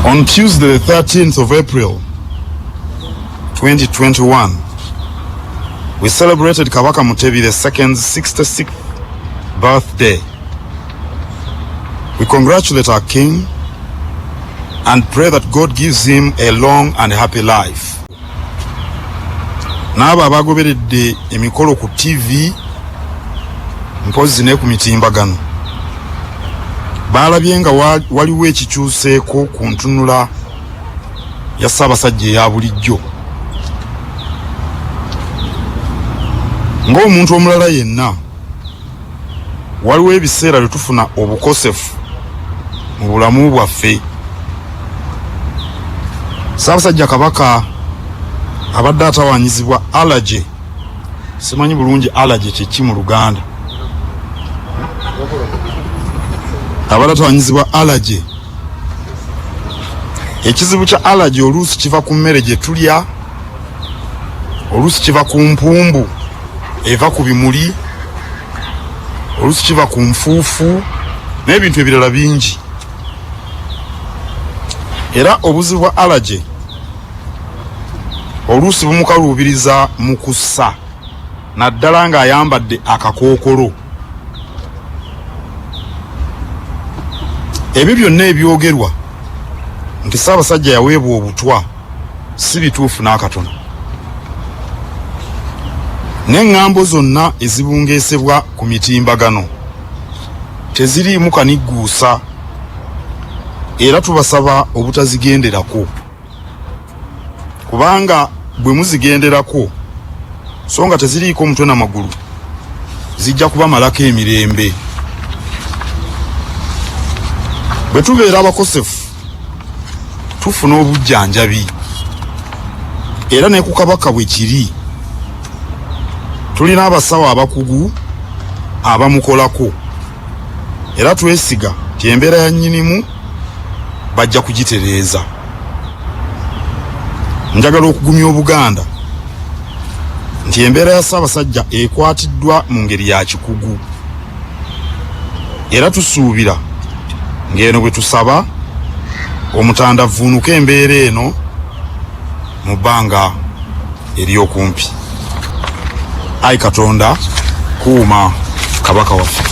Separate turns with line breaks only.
On Tuesday, the 13th of April, 2021, we celebrated Kabaka Mutebi II's 66th birthday. We congratulate our king and pray that God gives him a long and happy life. Naba abagoberedde emikolo ku TV mpozi ne ku mitimbagano balabye nga waliwo ekikyuseeko ku ntunula ya Ssaabasajja eya bulijjo. Ng'omuntu omulala yenna waliwo ebiseera bye tufuna obukosefu mu bulamu bwaffe. Ssaabasajja Kabaka abadde atawanyizibwa allergy. Simanyi bulungi allergy kiki mu Luganda. Abadde atawanyizibwa allergy. Ekizibu kya allergy oluusi kiva ku mmere gye tulya, oluusi kiva ku mpumbu eva ku bimuli, oluusi kiva ku nfuufu n'ebintu ebirala bingi. Era obuzibu bwa allergy oluusi bumukaluubiriza mu kussa naddala ng'ayambadde akakookolo. Ebyo byonna ebyogerwa nti Ssaabasajja yaweebwa obutwa si bituufu n'akatono. N'eŋŋambo zonna ezibungeesebwa ku mitimbagano teziriimu kanigguusa, era tubasaba obutazigenderako, kubanga bwe muzigenderako so nga teziriiko mutwe n'amagulu zijja kubamalako emirembe. Bwe tubeera abakosefu tufuna obujjanjabi, era ne ku Kabaka bwe kiri. Tulina abasawo abakugu abamukolako, era twesiga nti embeera ya nnyinimu bajja kugitereeza. Njagala okugumya Obuganda nti embeera ya Ssaabasajja ekwatiddwa mu ngeri ya kikugu, era tusuubira ng'eno bwe tusaba Omutanda avvuunuke embeera eno mu bbanga ery'okumpi. Ayi Katonda kuuma Kabaka waffe.